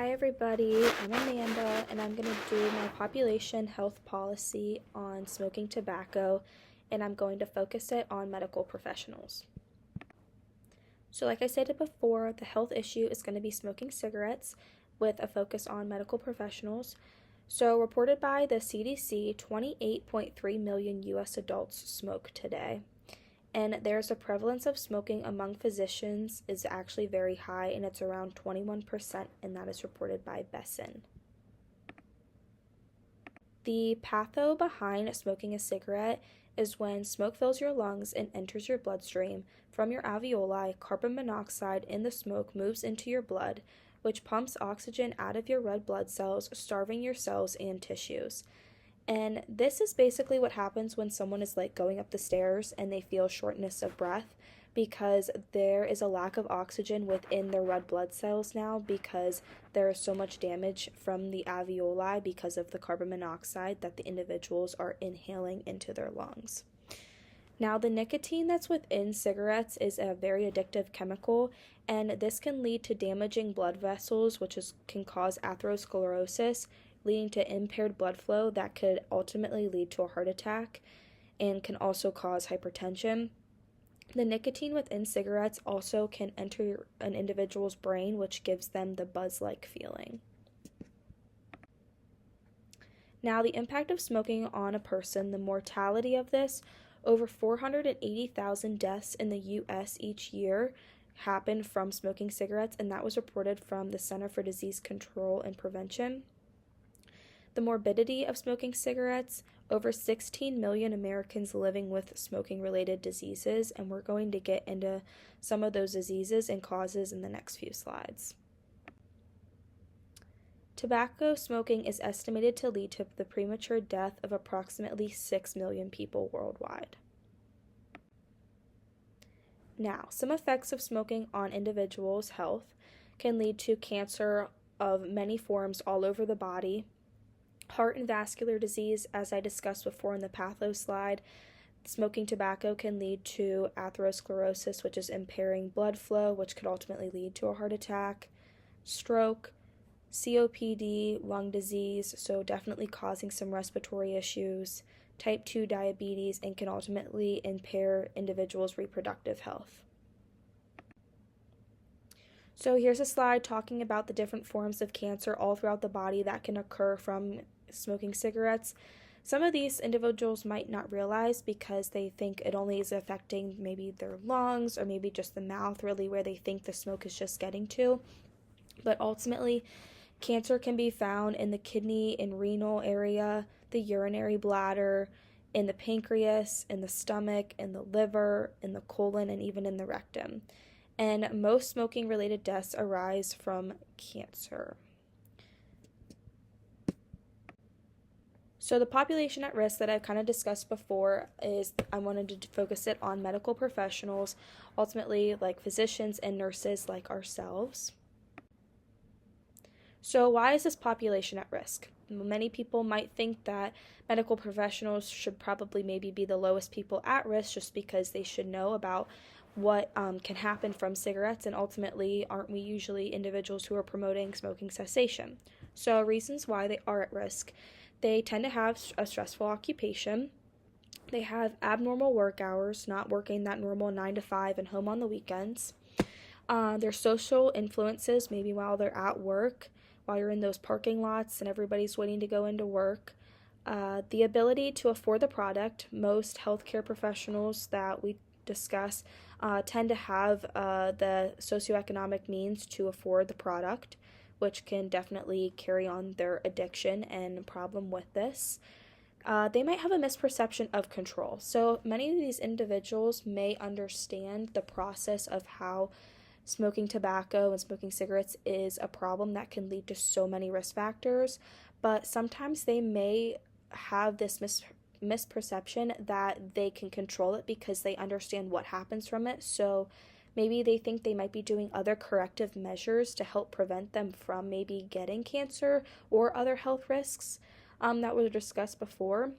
Hi everybody, I'm Amanda and I'm going to do my population health policy on smoking tobacco, and I'm going to focus it on medical professionals. So like I stated before, the health issue is going to be smoking cigarettes with a focus on medical professionals. So reported by the CDC, 28.3 million US adults smoke today. And there's a prevalence of smoking among physicians is actually very high, and it's around 21%, and that is reported by Besson. The patho behind smoking a cigarette is when smoke fills your lungs and enters your bloodstream. From your alveoli, carbon monoxide in the smoke moves into your blood, which pumps oxygen out of your red blood cells, starving your cells and tissues. And this is basically what happens when someone is like going up the stairs and they feel shortness of breath, because there is a lack of oxygen within their red blood cells now, because there is so much damage from the alveoli because of the carbon monoxide that the individuals are inhaling into their lungs. Now, the nicotine that's within cigarettes is a very addictive chemical, and this can lead to damaging blood vessels, which can cause atherosclerosis, leading to impaired blood flow that could ultimately lead to a heart attack and can also cause hypertension. The nicotine within cigarettes also can enter an individual's brain, which gives them the buzz-like feeling. Now, the impact of smoking on a person, the mortality of this, over 480,000 deaths in the U.S. each year happen from smoking cigarettes, and that was reported from the Center for Disease Control and Prevention. The morbidity of smoking cigarettes, over 16 million Americans living with smoking-related diseases, and we're going to get into some of those diseases and causes in the next few slides. Tobacco smoking is estimated to lead to the premature death of approximately 6 million people worldwide. Now, some effects of smoking on individuals' health can lead to cancer of many forms all over the body, heart and vascular disease, as I discussed before in the patho slide. Smoking tobacco can lead to atherosclerosis, which is impairing blood flow, which could ultimately lead to a heart attack, stroke, COPD, lung disease, so definitely causing some respiratory issues, type 2 diabetes, and can ultimately impair individuals' reproductive health. So here's a slide talking about the different forms of cancer all throughout the body that can occur from smoking cigarettes. Some of these individuals might not realize because they think it only is affecting maybe their lungs or maybe just the mouth, really, where they think the smoke is just getting to. But ultimately, cancer can be found in the kidney and renal area, the urinary bladder, in the pancreas, in the stomach, in the liver, in the colon, and even in the rectum. And most smoking-related deaths arise from cancer. So the population at risk that I've kind of discussed before is I wanted to focus it on medical professionals, ultimately like physicians and nurses like ourselves. So why is this population at risk? Many people might think that medical professionals should probably maybe be the lowest people at risk just because they should know about what can happen from cigarettes, and ultimately aren't we usually individuals who are promoting smoking cessation? So reasons why they are at risk: they tend to have a stressful occupation, they have abnormal work hours, not working that normal 9 to 5 and home on the weekends, their social influences, maybe while they're at work, while you're in those parking lots and everybody's waiting to go into work, the ability to afford the product. Most healthcare professionals that we discuss tend to have the socioeconomic means to afford the product, which can definitely carry on their addiction and problem with this. They might have a misperception of control. So many of these individuals may understand the process of how smoking tobacco and smoking cigarettes is a problem that can lead to so many risk factors, but sometimes they may have this misperception that they can control it because they understand what happens from it. So maybe they think they might be doing other corrective measures to help prevent them from maybe getting cancer or other health risks that were discussed before.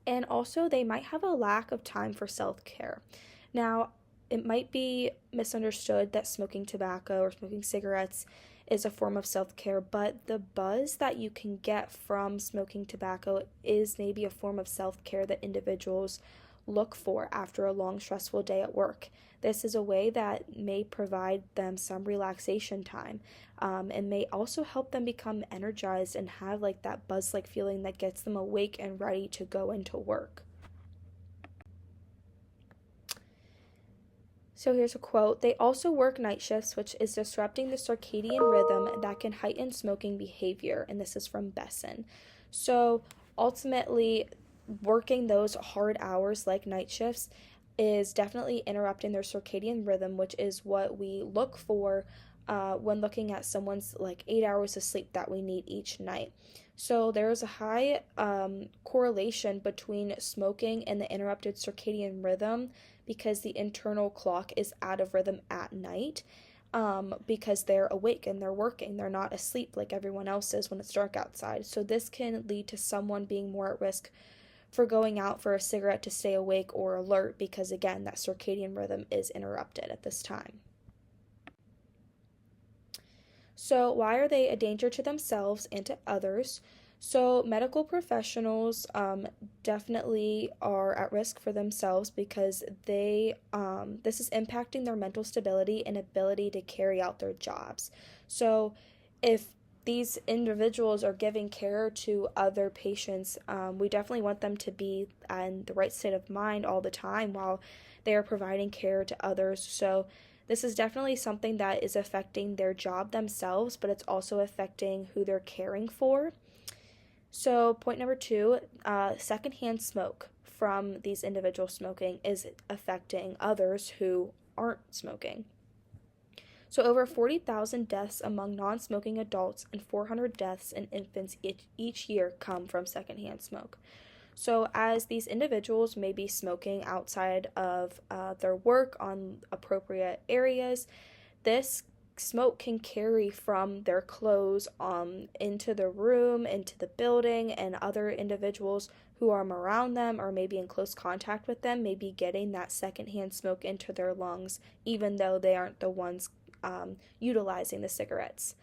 And also they might have a lack of time for self-care. Now, it might be misunderstood that smoking tobacco or smoking cigarettes is a form of self-care, but the buzz that you can get from smoking tobacco is maybe a form of self-care that individuals look for after a long, stressful day at work. This is a way that may provide them some relaxation time, and may also help them become energized and have like that buzz-like feeling that gets them awake and ready to go into work. So here's a quote: "They also work night shifts, which is disrupting the circadian rhythm that can heighten smoking behavior." And this is from Besson. So ultimately, working those hard hours like night shifts is definitely interrupting their circadian rhythm, which is what we look for when looking at someone's like 8 hours of sleep that we need each night. So there is a high correlation between smoking and the interrupted circadian rhythm, because the internal clock is out of rhythm at night, because they're awake and they're working. They're not asleep like everyone else is when it's dark outside. So this can lead to someone being more at risk for going out for a cigarette to stay awake or alert, because again, that circadian rhythm is interrupted at this time. So why are they a danger to themselves and to others? So medical professionals definitely are at risk for themselves, because this is impacting their mental stability and ability to carry out their jobs. So if these individuals are giving care to other patients, we definitely want them to be in the right state of mind all the time while they are providing care to others. So this is definitely something that is affecting their job themselves, but it's also affecting who they're caring for. So point number 2, secondhand smoke from these individuals smoking is affecting others who aren't smoking. So over 40,000 deaths among non-smoking adults and 400 deaths in infants each year come from secondhand smoke. So as these individuals may be smoking outside of their work on appropriate areas, this smoke can carry from their clothes into the room, into the building, and other individuals who are around them or maybe in close contact with them may be getting that secondhand smoke into their lungs, even though they aren't the ones utilizing the cigarettes.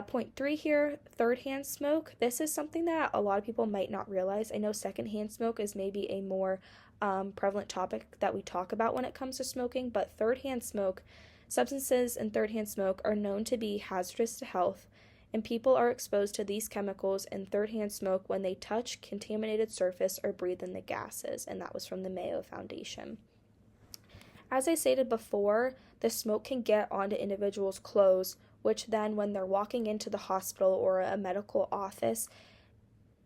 Point 3 here, third-hand smoke. This is something that a lot of people might not realize. I know second-hand smoke is maybe a more prevalent topic that we talk about when it comes to smoking, but third-hand smoke, substances in third-hand smoke are known to be hazardous to health, and people are exposed to these chemicals in third-hand smoke when they touch contaminated surface or breathe in the gases, and that was from the Mayo Foundation. As I stated before, the smoke can get onto individuals' clothes, which then when they're walking into the hospital or a medical office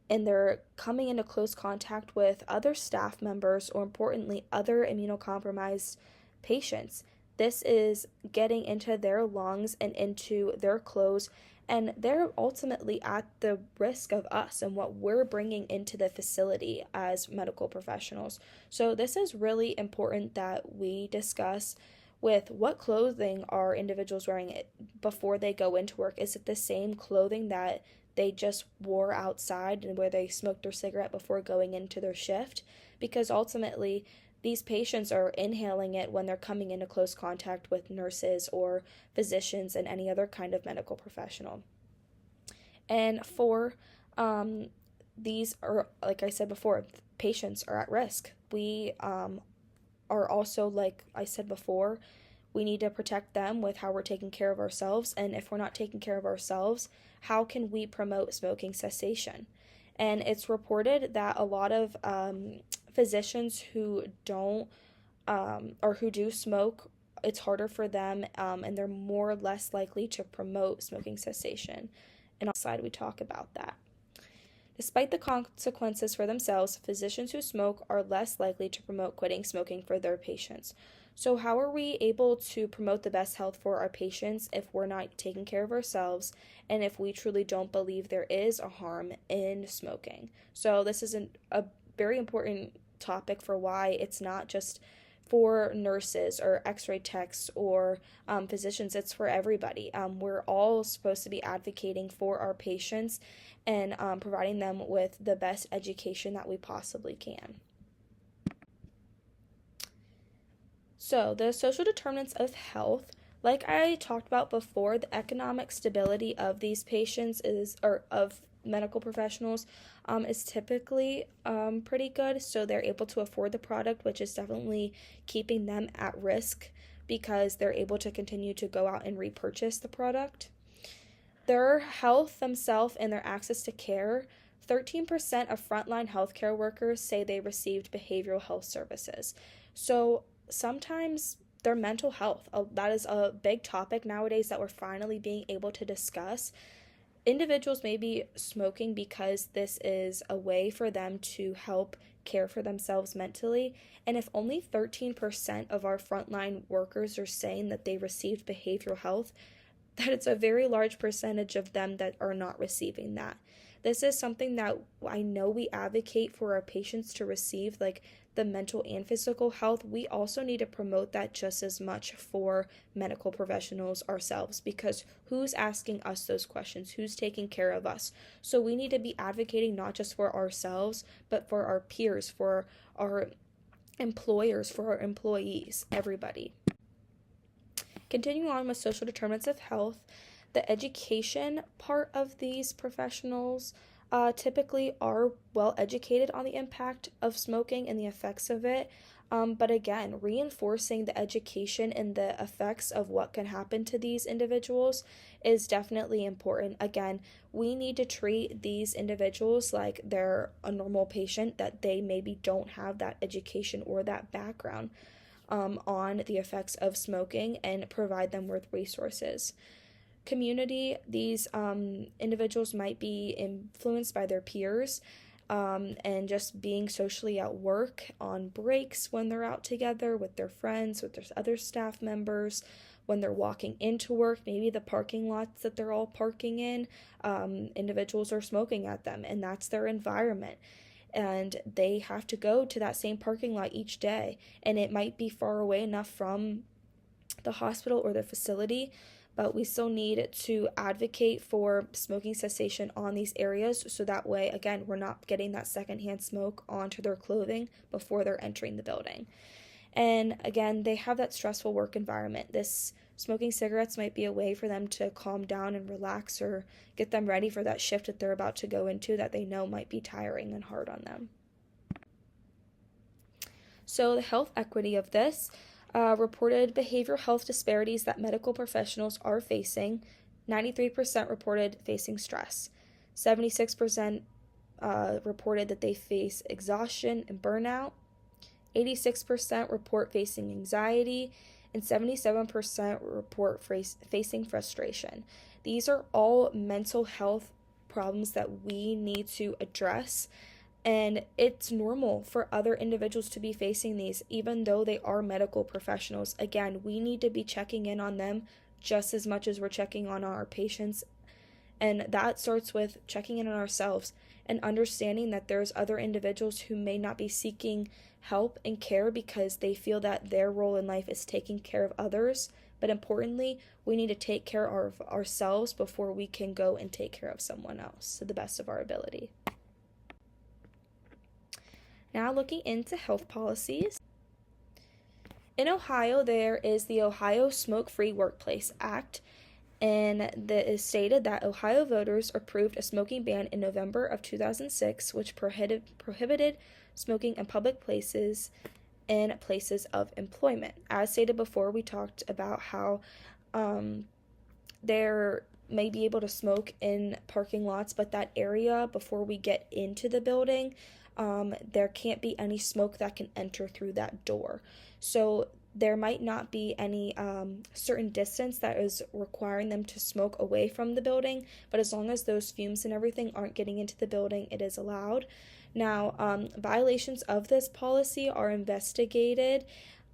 and they're coming into close contact with other staff members, or importantly, other immunocompromised patients, this is getting into their lungs and into their clothes, and they're ultimately at the risk of us and what we're bringing into the facility as medical professionals. So this is really important that we discuss with what clothing are individuals wearing before they go into work. Is it the same clothing that they just wore outside and where they smoked their cigarette before going into their shift? Because ultimately, these patients are inhaling it when they're coming into close contact with nurses or physicians and any other kind of medical professional. And 4, these are, like I said before, patients are at risk. We are also, like I said before, we need to protect them with how we're taking care of ourselves. And if we're not taking care of ourselves, how can we promote smoking cessation? And it's reported that a lot of physicians who don't or who do smoke, it's harder for them, and they're more or less likely to promote smoking cessation. And on the slide we talk about that. Despite the consequences for themselves, physicians who smoke are less likely to promote quitting smoking for their patients. So how are we able to promote the best health for our patients if we're not taking care of ourselves and if we truly don't believe there is a harm in smoking? So this is a very important topic for why it's not just for nurses or x-ray techs or physicians. It's for everybody. We're all supposed to be advocating for our patients and providing them with the best education that we possibly can. So the social determinants of health, Like I talked about before, the economic stability of these patients or of medical professionals, is typically pretty good. So they're able to afford the product, which is definitely keeping them at risk because they're able to continue to go out and repurchase the product. Their health themselves and their access to care. 13% of frontline healthcare workers say they received behavioral health services. So sometimes their mental health, that is a big topic nowadays that we're finally being able to discuss. Individuals may be smoking because this is a way for them to help care for themselves mentally. And if only 13% of our frontline workers are saying that they received behavioral health, that it's a very large percentage of them that are not receiving that. This is something that I know we advocate for our patients to receive, like the mental and physical health. We also need to promote that just as much for medical professionals ourselves, because who's asking us those questions? Who's taking care of us? So we need to be advocating not just for ourselves, but for our peers, for our employers, for our employees, everybody. Continuing on with social determinants of health, the education part of these professionals typically are well educated on the impact of smoking and the effects of it. But again, reinforcing the education and the effects of what can happen to these individuals is definitely important. Again, we need to treat these individuals like they're a normal patient, that they maybe don't have that education or that background on the effects of smoking, and provide them with resources. Community, these individuals might be influenced by their peers and just being socially at work, on breaks when they're out together with their friends, with their other staff members, when they're walking into work, maybe the parking lots that they're all parking in, individuals are smoking at them, and that's their environment. And they have to go to that same parking lot each day, and it might be far away enough from the hospital or the facility, but we still need to advocate for smoking cessation on these areas, so that way, again, we're not getting that secondhand smoke onto their clothing before they're entering the building. And again, they have that stressful work environment. This smoking cigarettes might be a way for them to calm down and relax, or get them ready for that shift that they're about to go into that they know might be tiring and hard on them. So the health equity of this, reported behavioral health disparities that medical professionals are facing. 93% reported facing stress. 76% reported that they face exhaustion and burnout. 86% report facing anxiety, and 77% report facing frustration. These are all mental health problems that we need to address, and it's normal for other individuals to be facing these, even though they are medical professionals. Again, we need to be checking in on them just as much as we're checking on our patients, and that starts with checking in on ourselves and understanding that there's other individuals who may not be seeking help and care because they feel that their role in life is taking care of others. But importantly, we need to take care of ourselves before we can go and take care of someone else to the best of our ability. Now looking into health policies. In Ohio, there is the Ohio Smoke-Free Workplace Act, and it is stated that Ohio voters approved a smoking ban in November of 2006, which prohibited smoking in public places and places of employment. As stated before, we talked about how there may be able to smoke in parking lots, but that area before we get into the building, there can't be any smoke that can enter through that door. So there might not be any certain distance that is requiring them to smoke away from the building, but as long as those fumes and everything aren't getting into the building, it is allowed. Now, violations of this policy are investigated,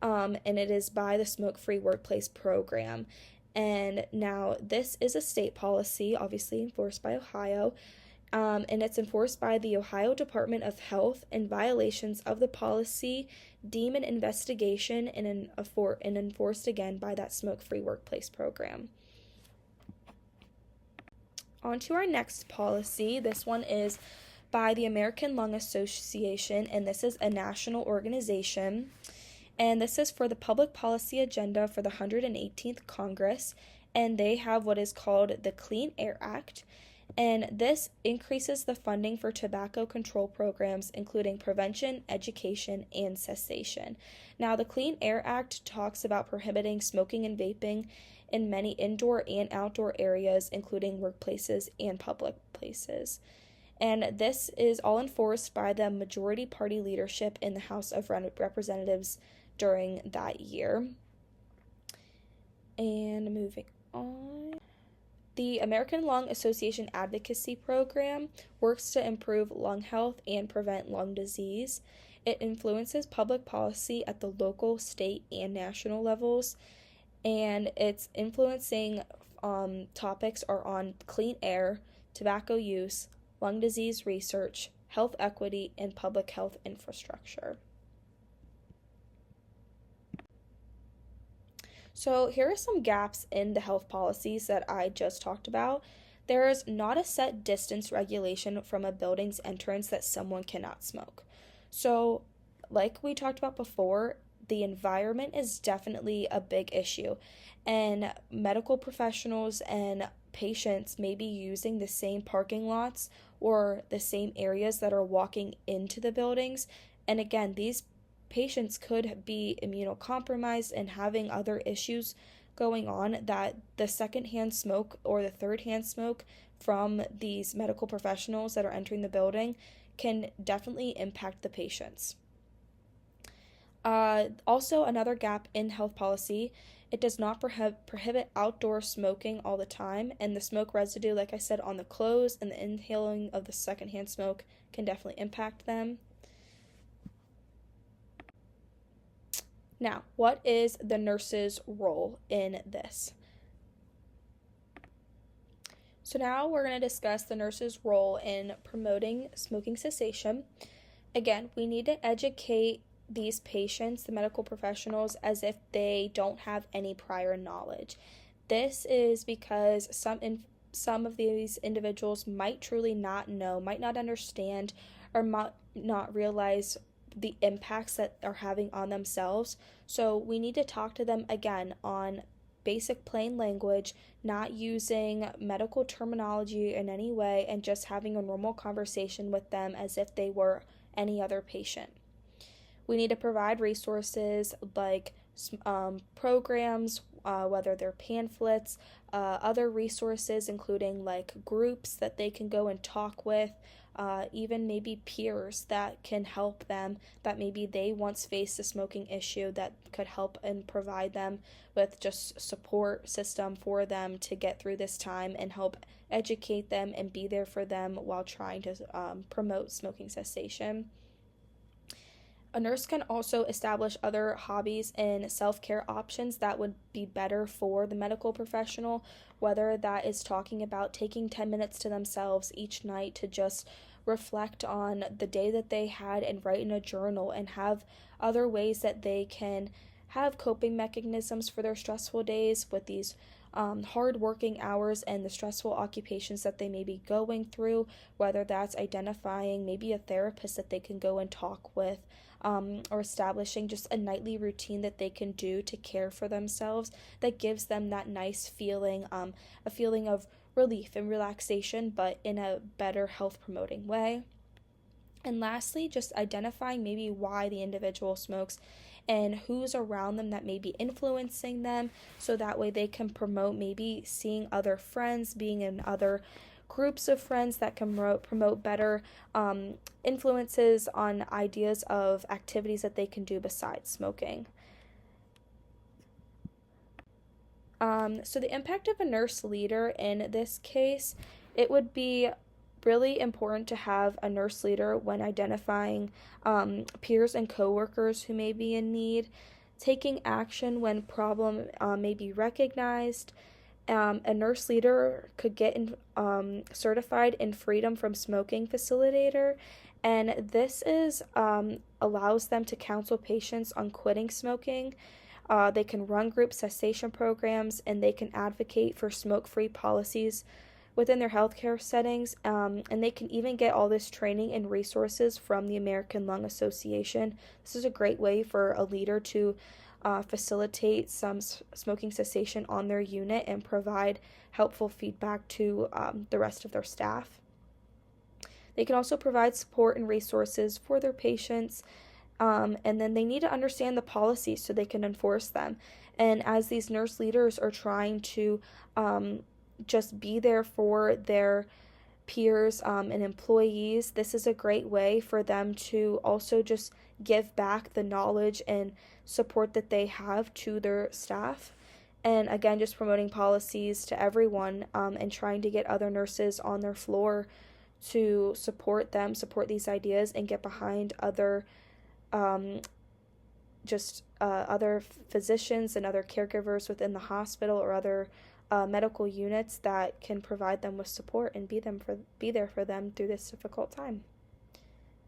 and it is by the Smoke-Free Workplace Program. And now, this is a state policy, obviously enforced by Ohio, and it's enforced by the Ohio Department of Health, and violations of the policy deem an investigation and enforced again by that Smoke-Free Workplace Program. On to our next policy. This one is by the American Lung Association, and this is a national organization. And this is for the public policy agenda for the 118th Congress, and they have what is called the Clean Air Act. And this increases the funding for tobacco control programs, including prevention, education, and cessation. Now, the Clean Air Act talks about prohibiting smoking and vaping in many indoor and outdoor areas, including workplaces and public places. And this is all enforced by the majority party leadership in the House of Representatives during that year. And moving on. The American Lung Association Advocacy Program works to improve lung health and prevent lung disease. It influences public policy at the local, state, and national levels, and its influencing topics are on clean air, tobacco use, lung disease research, health equity, and public health infrastructure. So here are some gaps in the health policies that I just talked about. There is not a set distance regulation from a building's entrance that someone cannot smoke. So, like we talked about before, the environment is definitely a big issue, and medical professionals and patients may be using the same parking lots or the same areas that are walking into the buildings. And again, these patients could be immunocompromised and having other issues going on that the secondhand smoke or the third-hand smoke from these medical professionals that are entering the building can definitely impact the patients. Also, another gap in health policy, it does not prohibit outdoor smoking all the time, and the smoke residue, like I said, on the clothes and the inhaling of the secondhand smoke can definitely impact them. Now, what is the nurse's role in this? So now we're going to discuss the nurse's role in promoting smoking cessation. Again, we need to educate these patients, the medical professionals, as if they don't have any prior knowledge. This is because some of these individuals might truly not know, might not understand, or might not realize the impacts that are having on themselves. So we need to talk to them again on basic plain language, not using medical terminology in any way, and just having a normal conversation with them as if they were any other patient. We need to provide resources like programs, whether they're pamphlets, other resources including like groups that they can go and talk with, even maybe peers that can help them, that maybe they once faced a smoking issue that could help and provide them with just support system for them to get through this time and help educate them and be there for them while trying to promote smoking cessation. A nurse can also establish other hobbies and self-care options that would be better for the medical professional, whether that is talking about taking 10 minutes to themselves each night to just reflect on the day that they had and write in a journal, and have other ways that they can have coping mechanisms for their stressful days with these hard working hours and the stressful occupations that they may be going through, whether that's identifying maybe a therapist that they can go and talk with, or establishing just a nightly routine that they can do to care for themselves that gives them that nice feeling, a feeling of relief and relaxation, but in a better health promoting way. And lastly, just identifying maybe why the individual smokes and who's around them that may be influencing them, so that way they can promote maybe seeing other friends, being in other groups of friends that can promote better influences on ideas of activities that they can do besides smoking. So the impact of a nurse leader in this case, it would be really important to have a nurse leader when identifying peers and coworkers who may be in need, taking action when problem may be recognized. A nurse leader could get certified in Freedom from Smoking Facilitator, and this is allows them to counsel patients on quitting smoking. They can run group cessation programs, and they can advocate for smoke-free policies within their healthcare settings, and they can even get all this training and resources from the American Lung Association. This is a great way for a leader to facilitate some smoking cessation on their unit and provide helpful feedback to the rest of their staff. They can also provide support and resources for their patients, and then they need to understand the policies so they can enforce them. And as these nurse leaders are trying to just be there for their peers and employees, this is a great way for them to also just give back the knowledge and support that they have to their staff. And again, just promoting policies to everyone and trying to get other nurses on their floor to support them, support these ideas, and get behind other other physicians and other caregivers within the hospital or other medical units that can provide them with support and be there for them through this difficult time.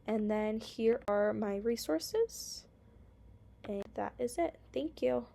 And then here are my resources, and that is it. Thank you.